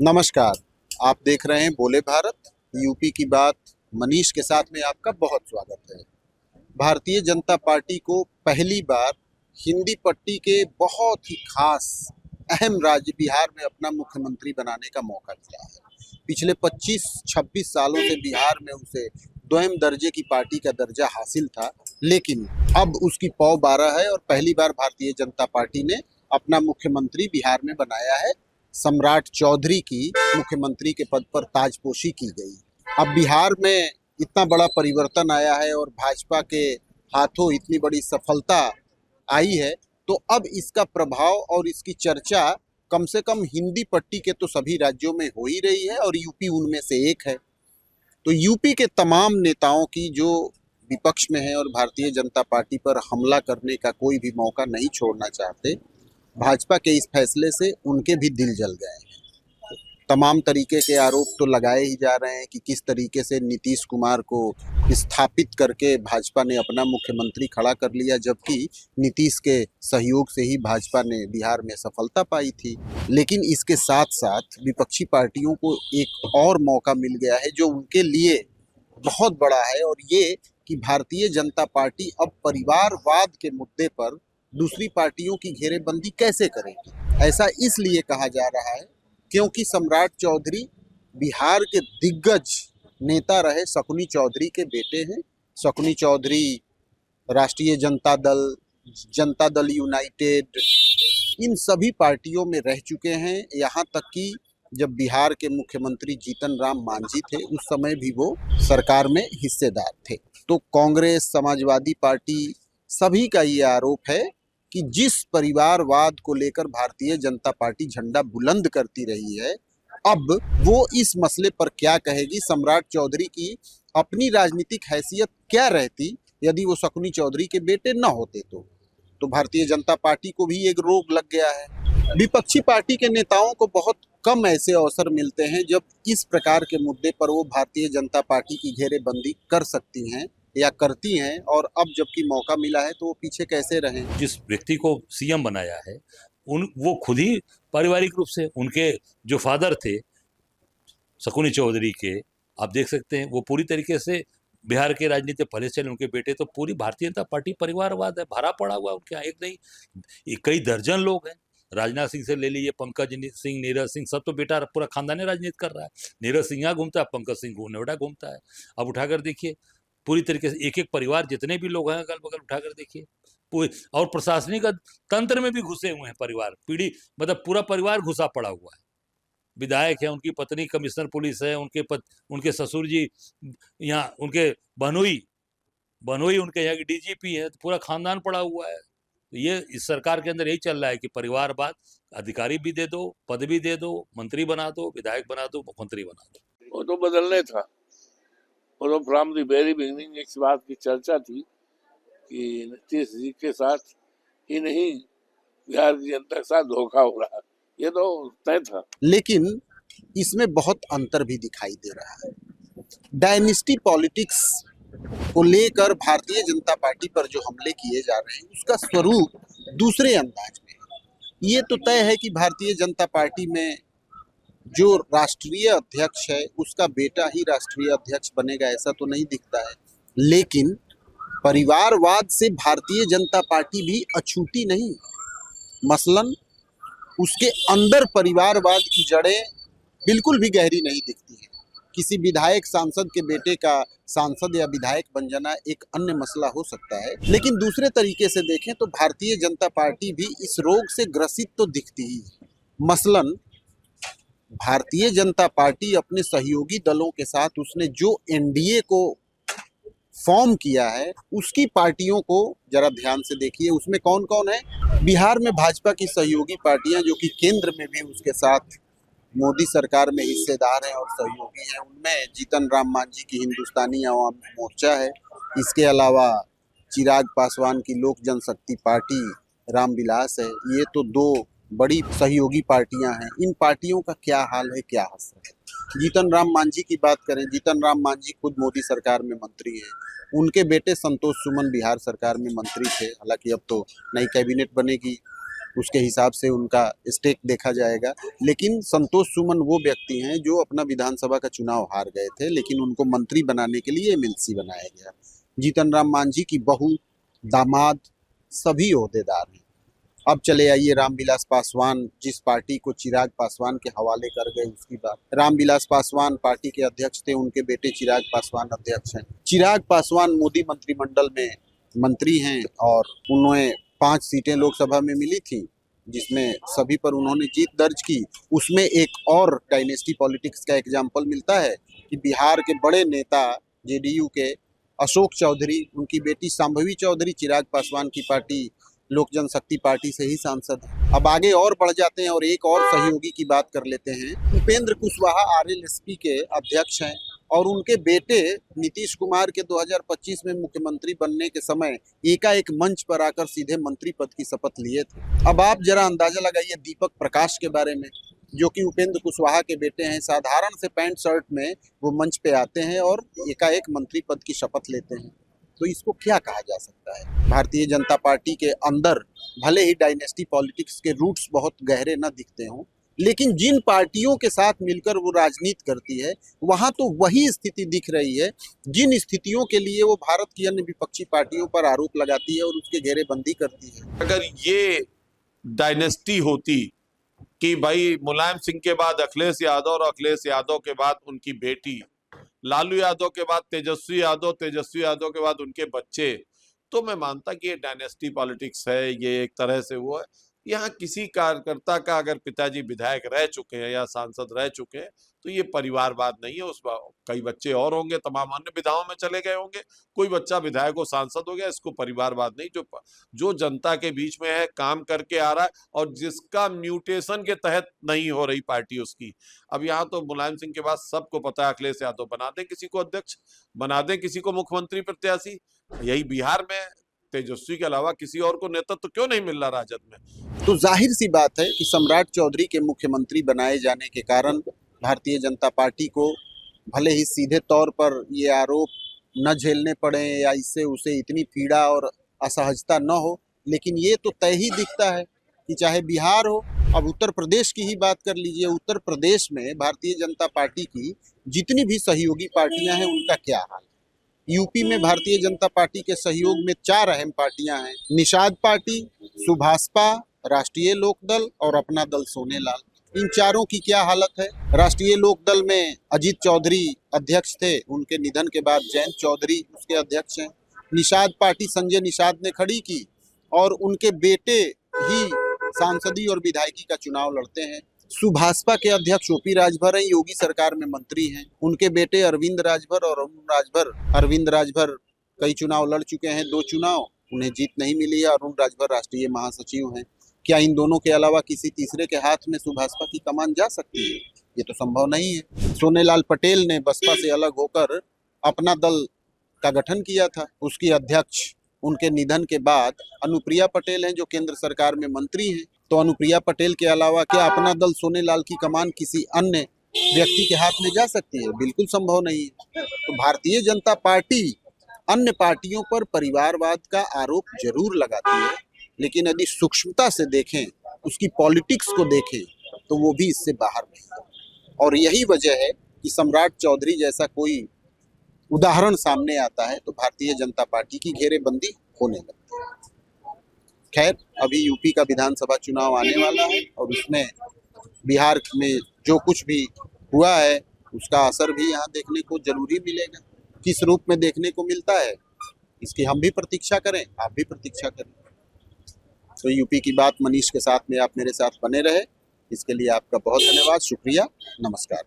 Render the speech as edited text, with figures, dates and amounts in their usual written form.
नमस्कार। आप देख रहे हैं बोले भारत, यूपी की बात। मनीष के साथ में आपका बहुत स्वागत है। भारतीय जनता पार्टी को पहली बार हिंदी पट्टी के बहुत ही खास अहम राज्य बिहार में अपना मुख्यमंत्री बनाने का मौका मिला है। पिछले 25-26 सालों से बिहार में उसे दोयम दर्जे की पार्टी का दर्जा हासिल था, लेकिन अब उसकी पौ 12 है और पहली बार भारतीय जनता पार्टी ने अपना मुख्यमंत्री बिहार में बनाया है। सम्राट चौधरी की मुख्यमंत्री के पद पर ताजपोशी की गई। अब बिहार में इतना बड़ा परिवर्तन आया है और भाजपा के हाथों इतनी बड़ी सफलता आई है, तो अब इसका प्रभाव और इसकी चर्चा कम से कम हिंदी पट्टी के तो सभी राज्यों में हो ही रही है और यूपी उनमें से एक है। तो यूपी के तमाम नेताओं की जो विपक्ष में है और भारतीय जनता पार्टी पर हमला करने का कोई भी मौका नहीं छोड़ना चाहते, भाजपा के इस फैसले से उनके भी दिल जल गए हैं। तमाम तरीके के आरोप तो लगाए ही जा रहे हैं कि किस तरीके से नीतीश कुमार को स्थापित करके भाजपा ने अपना मुख्यमंत्री खड़ा कर लिया, जबकि नीतीश के सहयोग से ही भाजपा ने बिहार में सफलता पाई थी। लेकिन इसके साथ साथ विपक्षी पार्टियों को एक और मौका मिल गया है जो उनके लिए बहुत बड़ा है, और ये कि भारतीय जनता पार्टी अब परिवारवाद के मुद्दे पर दूसरी पार्टियों की घेरेबंदी कैसे करेगी। ऐसा इसलिए कहा जा रहा है क्योंकि सम्राट चौधरी बिहार के दिग्गज नेता रहे शकुनी चौधरी के बेटे हैं। शकुनी चौधरी राष्ट्रीय जनता दल यूनाइटेड, इन सभी पार्टियों में रह चुके हैं। यहाँ तक कि जब बिहार के मुख्यमंत्री जीतन राम मांझी थे उस समय भी वो सरकार में हिस्सेदार थे। तो कांग्रेस, समाजवादी पार्टी, सभी का ये आरोप है कि जिस परिवारवाद को लेकर भारतीय जनता पार्टी झंडा बुलंद करती रही है, अब वो इस मसले पर क्या कहेगी। सम्राट चौधरी की अपनी राजनीतिक हैसियत क्या रहती यदि वो शकुनी चौधरी के बेटे न होते। तो भारतीय जनता पार्टी को भी एक रोग लग गया है। विपक्षी पार्टी के नेताओं को बहुत कम ऐसे अवसर मिलते हैं जब इस प्रकार के मुद्दे पर वो भारतीय जनता पार्टी की घेरेबंदी कर सकती हैं या करती हैं, और अब जबकि मौका मिला है तो वो पीछे कैसे रहें। जिस व्यक्ति को सीएम बनाया है वो खुद ही पारिवारिक रूप से उनके जो फादर थे शकुनी चौधरी के, आप देख सकते हैं वो पूरी तरीके से बिहार के राजनीति पहले से उनके बेटे, तो पूरी भारतीय जनता पार्टी परिवारवाद है, भरा पड़ा हुआ उनके यहाँ। एक नहीं, कई दर्जन लोग हैं। राजनाथ सिंह से ले लीजिए, पंकज सिंह, नीरज सिंह, सब तो बेटा पूरा खानदान राजनीति कर रहा है। नीरज सिंह यहाँ घूमता है, पंकज सिंह नोएडा घूमता है। अब उठाकर देखिए पूरी तरीके से एक एक परिवार, जितने भी लोग हैं अगल बगल उठाकर देखिए, और प्रशासनिक तंत्र में भी घुसे हुए हैं परिवार, पीढ़ी मतलब पूरा परिवार घुसा पड़ा हुआ है। विधायक है, उनकी पत्नी कमिश्नर पुलिस है, उनके ससुर जी यहाँ, उनके बहनोई उनके यहाँ की डीजीपी है, तो पूरा खानदान पड़ा हुआ है। तो ये इस सरकार के अंदर यही चल रहा है कि परिवारवाद, अधिकारी भी दे दो, पद भी दे दो, मंत्री बना दो, विधायक बना दो, मुख्यमंत्री बना दो। वो तो बदलने था। वो तो फ्रॉम द वेरी बिगिनिंग इस बात की चर्चा थी कि नीतीश जी के साथ ही नहीं, बिहार की जनता के साथ धोखा हो रहा है, ये तो तय था। लेकिन इसमें बहुत अंतर भी दिखाई दे रहा है। डायनेस्टी पॉलिटिक्स को लेकर भारतीय जनता पार्टी पर जो हमले किए जा रहे हैं उसका स्वरूप दूसरे अंदाज में है। ये तो तय है कि भारतीय जनता पार्टी में जो राष्ट्रीय अध्यक्ष है उसका बेटा ही राष्ट्रीय अध्यक्ष बनेगा, ऐसा तो नहीं दिखता है। लेकिन परिवारवाद से भारतीय जनता पार्टी भी अछूती नहीं। मसलन उसके अंदर परिवारवाद की जड़ें बिल्कुल भी गहरी नहीं दिखती है। किसी विधायक सांसद के बेटे का सांसद या विधायक बन जाना एक अन्य मसला हो सकता है, लेकिन दूसरे तरीके से देखें तो भारतीय जनता पार्टी भी इस रोग से ग्रसित तो दिखती ही है। मसलन भारतीय जनता पार्टी अपने सहयोगी दलों के साथ उसने जो एनडीए को फॉर्म किया है उसकी पार्टियों को जरा ध्यान से देखिए, उसमें कौन कौन है। बिहार में भाजपा की सहयोगी पार्टियां जो कि केंद्र में भी उसके साथ मोदी सरकार में हिस्सेदार हैं और सहयोगी हैं, उनमें जीतन राम मांझी की हिंदुस्तानी आवाम मोर्चा है। इसके अलावा चिराग पासवान की लोक जनशक्ति पार्टी रामविलास है। ये तो दो बड़ी सहयोगी पार्टियां हैं। इन पार्टियों का क्या हाल है, क्या असर है। जीतन राम मांझी की बात करें, जीतन राम मांझी खुद मोदी सरकार में मंत्री हैं। उनके बेटे संतोष सुमन बिहार सरकार में मंत्री थे, हालांकि अब तो नई कैबिनेट बनेगी। उसके हिसाब से उनका स्टेक देखा जाएगा। लेकिन संतोष सुमन वो व्यक्ति हैं जो अपना विधानसभा का चुनाव हार गए थे, लेकिन उनको मंत्री बनाने के लिए एमएलसी बनाया गया। जीतन राम मांझी की बहू, दामाद सभी ओहदेदार हैं। अब चले आइए रामविलास पासवान, जिस पार्टी को चिराग पासवान के हवाले कर गए उसकी बात। रामविलास पासवान पार्टी के अध्यक्ष थे, उनके बेटे चिराग पासवान अध्यक्ष हैं। चिराग पासवान मोदी मंत्रिमंडल में मंत्री हैं और उन्हें 5 सीटें लोकसभा में मिली थी, जिसमें सभी पर उन्होंने जीत दर्ज की। उसमें एक और डायनेस्टी पॉलिटिक्स का एग्जाम्पल मिलता है कि बिहार के बड़े नेता जेडीयू के अशोक चौधरी, उनकी बेटी शांभवी चौधरी चिराग पासवान की पार्टी लोक जनशक्ति पार्टी से ही सांसद हैं। अब आगे और बढ़ जाते हैं और एक और सहयोगी की बात कर लेते हैं। उपेंद्र कुशवाहा आरएलएसपी के अध्यक्ष हैं और उनके बेटे नीतीश कुमार के 2025 में मुख्यमंत्री बनने के समय एकाएक मंच पर आकर सीधे मंत्री पद की शपथ लिए थे। अब आप जरा अंदाजा लगाइए दीपक प्रकाश के बारे में, जो कि उपेंद्र कुशवाहा के बेटे हैं। साधारण से पैंट शर्ट में वो मंच पे आते हैं और एकाएक मंत्री पद की शपथ लेते हैं। तो इसको क्या कहा जा सकता है? भारतीय जनता पार्टी के अंदर भले ही डायनेस्टी पॉलिटिक्स के रूट्स बहुत गहरे न दिखते हों, लेकिन जिन पार्टियों के साथ मिलकर वो राजनीति करती है, वहां तो वही स्थिति दिख रही है जिन स्थितियों के लिए वो भारत की अन्य विपक्षी पार्टियों पर आरोप लगाती है और उसके घेरेबंदी करती है। अगर ये डायनेस्टी होती कि भाई मुलायम सिंह के बाद अखिलेश यादव और अखिलेश यादव के बाद उनकी बेटी, लालू यादव के बाद तेजस्वी यादव, तेजस्वी यादव के बाद उनके बच्चे, तो मैं मानता कि ये डायनेस्टी पॉलिटिक्स है, ये एक तरह से वो है। यहाँ किसी कार्यकर्ता का अगर पिताजी विधायक रह चुके हैं या सांसद रह चुके हैं तो ये परिवारवाद नहीं है। उस कई बच्चे और होंगे, तमाम अन्य विधाओं में चले गए होंगे, कोई बच्चा विधायक हो, सांसद हो गया, इसको परिवारवाद नहीं। जो जनता के बीच में है, काम करके आ रहा है और जिसका म्यूटेशन के तहत नहीं हो रही पार्टी उसकी। अब यहाँ तो मुलायम सिंह के बाद सबको पता है, अखिलेश यादव बना दें किसी को अध्यक्ष, बना दें किसी को मुख्यमंत्री प्रत्याशी। यही बिहार में तेजस्वी के अलावा किसी और को नेतृत्व क्यों नहीं मिल रहा राजद में? तो जाहिर सी बात है कि सम्राट चौधरी के मुख्यमंत्री बनाए जाने के कारण भारतीय जनता पार्टी को भले ही सीधे तौर पर ये आरोप न झेलने पड़े या इससे उसे इतनी पीड़ा और असहजता न हो, लेकिन ये तो तय ही दिखता है कि चाहे बिहार हो, अब उत्तर प्रदेश की ही बात कर लीजिए। उत्तर प्रदेश में भारतीय जनता पार्टी की जितनी भी सहयोगी पार्टियां हैं उनका क्या हाल है। यूपी में भारतीय जनता पार्टी के सहयोग में 4 अहम पार्टियां हैं, निषाद पार्टी, सुभाषपा, राष्ट्रीय लोकदल और अपना दल सोनेलाल। इन चारों की क्या हालत है? राष्ट्रीय लोकदल में अजीत चौधरी अध्यक्ष थे, उनके निधन के बाद जयंत चौधरी उसके अध्यक्ष हैं। निषाद पार्टी संजय निषाद ने खड़ी की और उनके बेटे ही सांसदी और विधायकी का चुनाव लड़ते हैं। सुभाषपा के अध्यक्ष ओपी राजभर हैं, योगी सरकार में मंत्री हैं। उनके बेटे अरविंद राजभर और अरविंद राजभर कई चुनाव लड़ चुके हैं, 2 चुनाव, उन्हें जीत नहीं मिली है। अरुण राजभर राष्ट्रीय महासचिव हैं। क्या इन दोनों के अलावा किसी तीसरे के हाथ में सुभाषपा की कमान जा सकती है? ये तो संभव नहीं है। सोनेलाल पटेल ने बसपा से अलग होकर अपना दल का गठन किया था, उसकी अध्यक्ष उनके निधन के बाद अनुप्रिया पटेल हैं जो केंद्र सरकार में मंत्री हैं। तो अनुप्रिया पटेल के अलावा क्या अपना दल सोनेलाल की कमान किसी अन्य व्यक्ति के हाथ में जा सकती है? बिल्कुल संभव नहीं है। तो भारतीय जनता पार्टी अन्य पार्टियों पर परिवारवाद का आरोप जरूर लगाती है, लेकिन यदि सूक्ष्मता से देखें, उसकी पॉलिटिक्स को देखें, तो वो भी इससे बाहर नहीं है। और यही वजह है कि सम्राट चौधरी जैसा कोई उदाहरण सामने आता है तो भारतीय जनता पार्टी की घेरेबंदी होने लगती है। खैर, अभी यूपी का विधानसभा चुनाव आने वाला है और उसमें बिहार में जो कुछ भी हुआ है उसका असर भी यहाँ देखने को जरूरी मिलेगा। किस रूप में देखने को मिलता है इसकी हम भी प्रतीक्षा करें, आप भी प्रतीक्षा करें। तो यूपी की बात मनीष के साथ में आप मेरे साथ बने रहे, इसके लिए आपका बहुत धन्यवाद, शुक्रिया, नमस्कार।